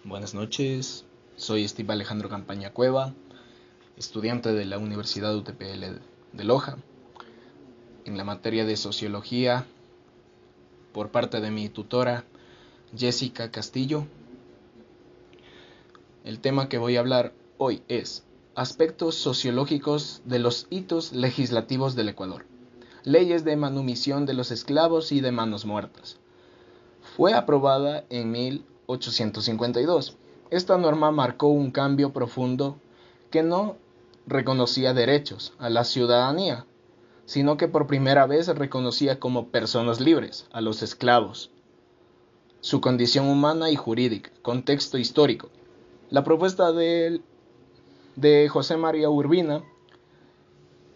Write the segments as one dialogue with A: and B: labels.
A: Buenas noches, soy Steve Alejandro Campaña Cueva, estudiante de la Universidad UTPL de Loja, en la materia de Sociología, por parte de mi tutora Jessica Castillo. El tema que voy a hablar hoy es aspectos sociológicos de los hitos legislativos del Ecuador, leyes de manumisión de los esclavos y de manos muertas. Fue aprobada en 1852. Esta norma marcó un cambio profundo que no reconocía derechos a la ciudadanía, sino que por primera vez reconocía como personas libres a los esclavos, su condición humana y jurídica, contexto histórico. La propuesta de José María Urbina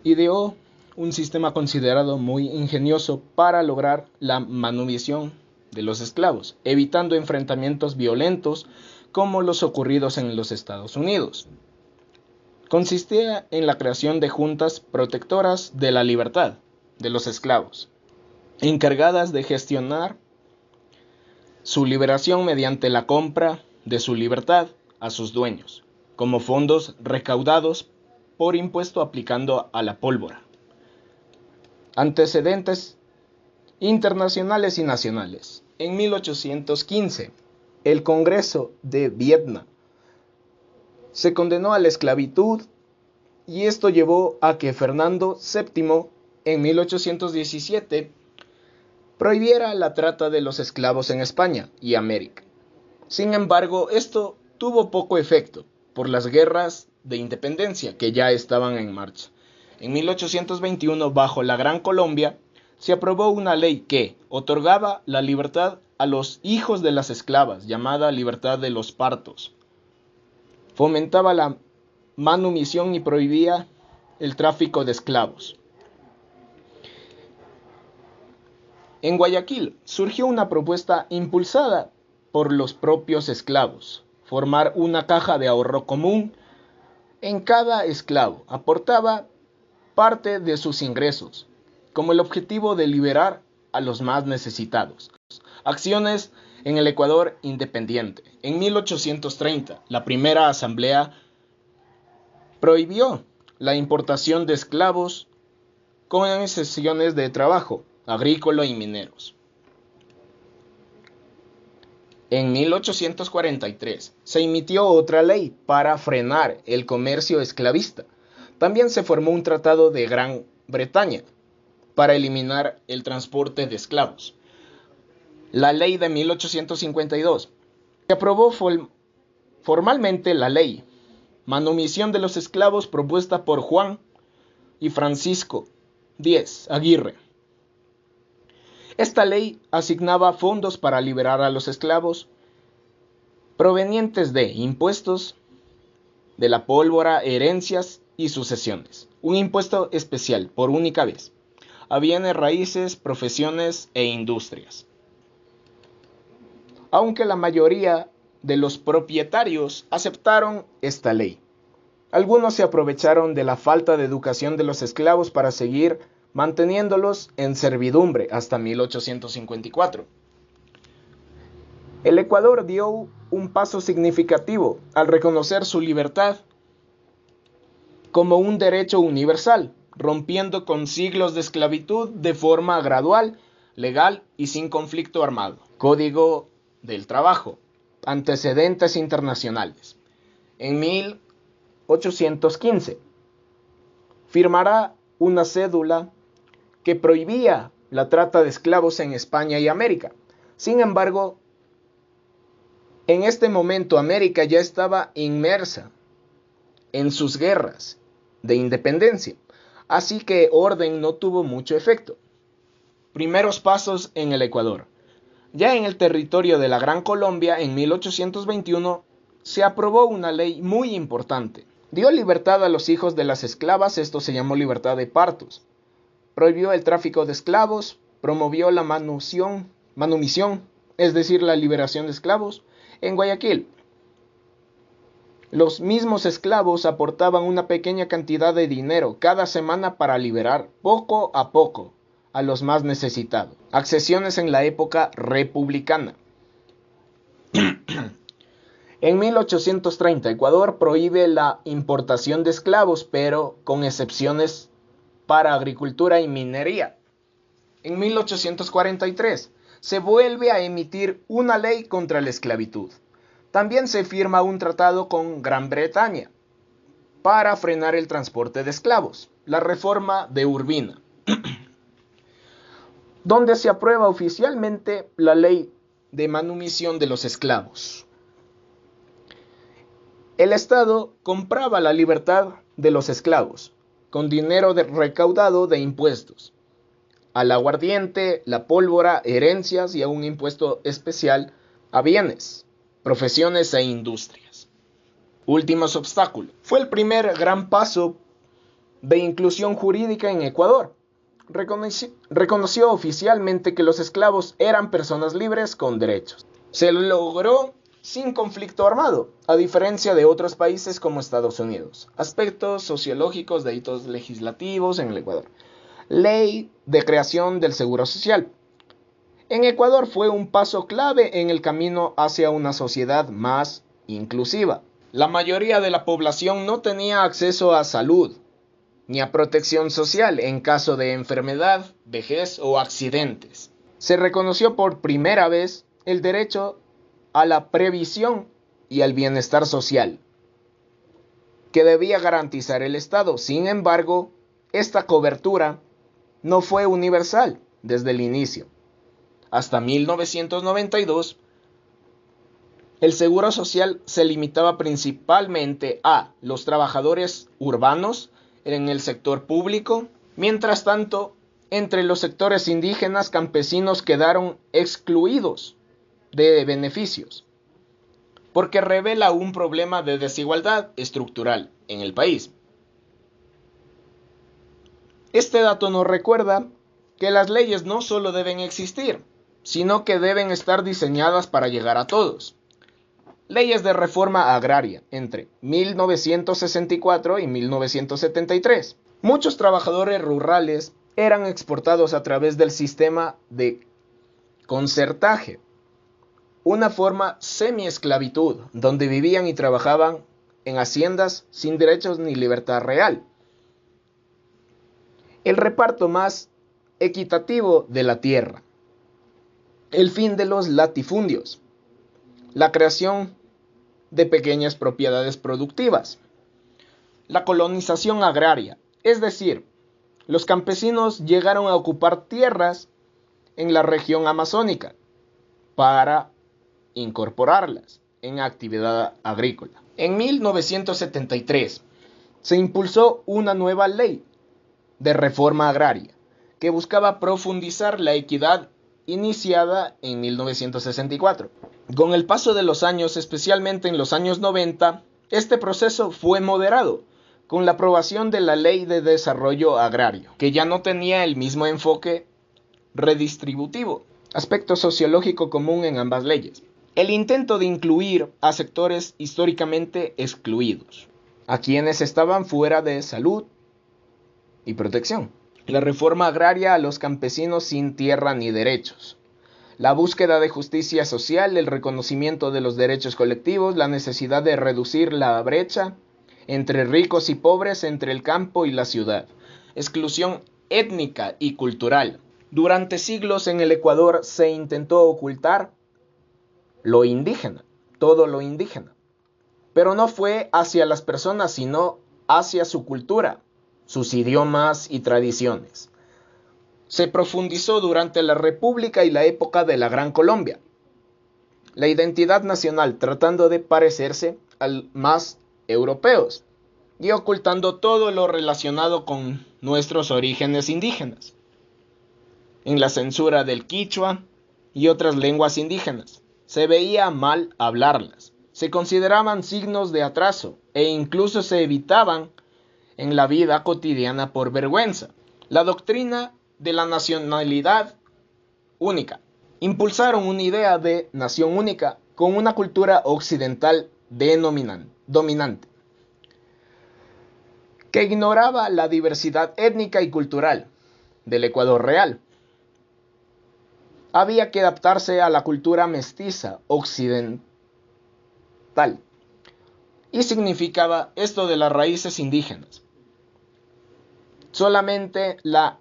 A: ideó un sistema considerado muy ingenioso para lograr la manumisión de los esclavos, evitando enfrentamientos violentos como los ocurridos en los Estados Unidos. Consistía en la creación de juntas protectoras de la libertad de los esclavos, encargadas de gestionar su liberación mediante la compra de su libertad a sus dueños, como fondos recaudados por impuesto aplicando a la pólvora. Antecedentes internacionales y nacionales. En 1815, el Congreso de Viena se condenó a la esclavitud y esto llevó a que Fernando VII en 1817 prohibiera la trata de los esclavos en España y América. Sin embargo, esto tuvo poco efecto por las guerras de independencia que ya estaban en marcha. En 1821, bajo la Gran Colombia, se aprobó una ley que otorgaba la libertad a los hijos de las esclavas, llamada libertad de los partos. Fomentaba la manumisión y prohibía el tráfico de esclavos. En Guayaquil surgió una propuesta impulsada por los propios esclavos: formar una caja de ahorro común. En cada esclavo aportaba parte de sus ingresos, como el objetivo de liberar a los más necesitados. Acciones en el Ecuador independiente. En 1830, la primera asamblea prohibió la importación de esclavos con excepciones de trabajo agrícola y mineros. En 1843 se emitió otra ley para frenar el comercio esclavista. También se formó un tratado de Gran Bretaña para eliminar el transporte de esclavos. La ley de 1852. Se aprobó formalmente la ley manumisión de los esclavos propuesta por Juan y Francisco Díez Aguirre. Esta ley asignaba fondos para liberar a los esclavos provenientes de impuestos, de la pólvora, herencias y sucesiones. Un impuesto especial por única vez a bienes raíces, profesiones e industrias. Aunque la mayoría de los propietarios aceptaron esta ley, algunos se aprovecharon de la falta de educación de los esclavos para seguir manteniéndolos en servidumbre hasta 1854. El Ecuador dio un paso significativo al reconocer su libertad como un derecho universal, rompiendo con siglos de esclavitud de forma gradual, legal y sin conflicto armado. Código del Trabajo. Antecedentes internacionales. En 1815 firmará una cédula que prohibía la trata de esclavos en España y América. Sin embargo, en este momento América ya estaba inmersa en sus guerras de independencia, así que orden no tuvo mucho efecto. Primeros pasos en el Ecuador. Ya en el territorio de la Gran Colombia, en 1821, se aprobó una ley muy importante. Dio libertad a los hijos de las esclavas, esto se llamó libertad de partos. Prohibió el tráfico de esclavos, promovió la manumisión, es decir, la liberación de esclavos, en Guayaquil. Los mismos esclavos aportaban una pequeña cantidad de dinero cada semana para liberar poco a poco a los más necesitados. Accesiones en la época republicana. En 1830, Ecuador prohíbe la importación de esclavos, pero con excepciones para agricultura y minería. En 1843, se vuelve a emitir una ley contra la esclavitud. También se firma un tratado con Gran Bretaña para frenar el transporte de esclavos, la reforma de Urbina, donde se aprueba oficialmente la ley de manumisión de los esclavos. El Estado compraba la libertad de los esclavos con dinero recaudado de impuestos al aguardiente, la pólvora, herencias y a un impuesto especial a bienes, profesiones e industrias. Últimos obstáculos. Fue el primer gran paso de inclusión jurídica en Ecuador. Reconoció oficialmente que los esclavos eran personas libres con derechos. Se logró sin conflicto armado, a diferencia de otros países como Estados Unidos. Aspectos sociológicos de hitos legislativos en el Ecuador. Ley de creación del Seguro Social. En Ecuador fue un paso clave en el camino hacia una sociedad más inclusiva. La mayoría de la población no tenía acceso a salud ni a protección social en caso de enfermedad, vejez o accidentes. Se reconoció por primera vez el derecho a la previsión y al bienestar social que debía garantizar el Estado. Sin embargo, esta cobertura no fue universal desde el inicio. Hasta 1992, el seguro social se limitaba principalmente a los trabajadores urbanos en el sector público. Mientras tanto, entre los sectores indígenas, campesinos quedaron excluidos de beneficios, porque revela un problema de desigualdad estructural en el país. Este dato nos recuerda que las leyes no solo deben existir, sino que deben estar diseñadas para llegar a todos. Leyes de reforma agraria entre 1964 y 1973. Muchos trabajadores rurales eran exportados a través del sistema de concertaje, una forma semi-esclavitud, donde vivían y trabajaban en haciendas sin derechos ni libertad real. El reparto más equitativo de la tierra. El fin de los latifundios. La creación de pequeñas propiedades productivas. La colonización agraria, es decir, los campesinos llegaron a ocupar tierras en la región amazónica para incorporarlas en actividad agrícola. En 1973 se impulsó una nueva ley de reforma agraria que buscaba profundizar la equidad iniciada en 1964. Con el paso de los años, especialmente en los años 90, este proceso fue moderado con la aprobación de la Ley de Desarrollo Agrario, que ya no tenía el mismo enfoque redistributivo, aspecto sociológico común en ambas leyes. El intento de incluir a sectores históricamente excluidos, a quienes estaban fuera de salud y protección. La reforma agraria a los campesinos sin tierra ni derechos. La búsqueda de justicia social, el reconocimiento de los derechos colectivos, la necesidad de reducir la brecha entre ricos y pobres, entre el campo y la ciudad. Exclusión étnica y cultural. Durante siglos en el Ecuador se intentó ocultar lo indígena, todo lo indígena. Pero no fue hacia las personas, sino hacia su cultura, sus idiomas y tradiciones. Se profundizó durante la República y la época de la Gran Colombia. La identidad nacional tratando de parecerse al más europeos y ocultando todo lo relacionado con nuestros orígenes indígenas. En la censura del quichua y otras lenguas indígenas, se veía mal hablarlas. Se consideraban signos de atraso e incluso se evitaban en la vida cotidiana por vergüenza. La doctrina de la nacionalidad única. Impulsaron una idea de nación única con una cultura occidental dominante, que ignoraba la diversidad étnica y cultural del Ecuador real. Había que adaptarse a la cultura mestiza occidental tal. Y significaba esto de las raíces indígenas. Solamente la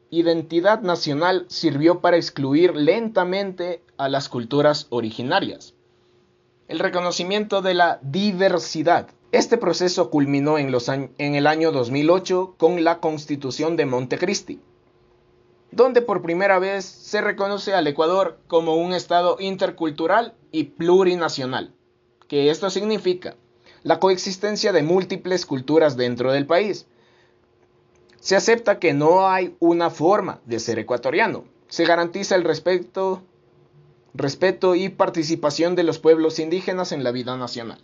A: identidad nacional sirvió para excluir lentamente a las culturas originarias. El reconocimiento de la diversidad. Este proceso culminó en el año 2008 con la Constitución de Montecristi, donde por primera vez se reconoce al Ecuador como un estado intercultural y plurinacional, que esto significa la coexistencia de múltiples culturas dentro del país. Se acepta que no hay una forma de ser ecuatoriano. Se garantiza el respeto y participación de los pueblos indígenas en la vida nacional.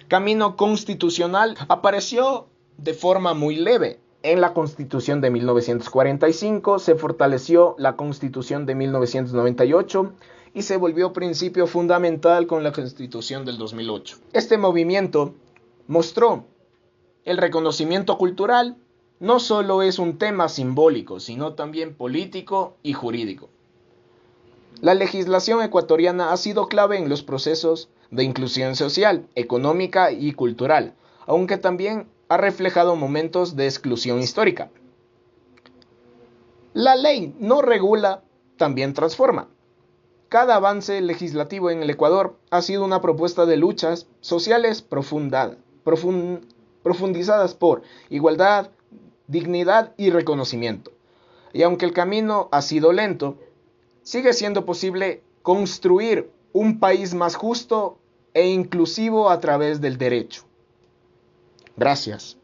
A: Camino constitucional apareció de forma muy leve. En la Constitución de 1945 se fortaleció la Constitución de 1998 y se volvió principio fundamental con la Constitución del 2008. Este movimiento mostró el reconocimiento cultural no solo es un tema simbólico, sino también político y jurídico. La legislación ecuatoriana ha sido clave en los procesos de inclusión social, económica y cultural, aunque también ha reflejado momentos de exclusión histórica. La ley no regula, también transforma. Cada avance legislativo en el Ecuador ha sido una propuesta de luchas sociales profundizadas por igualdad, dignidad y reconocimiento. Y aunque el camino ha sido lento, sigue siendo posible construir un país más justo e inclusivo a través del derecho. Gracias.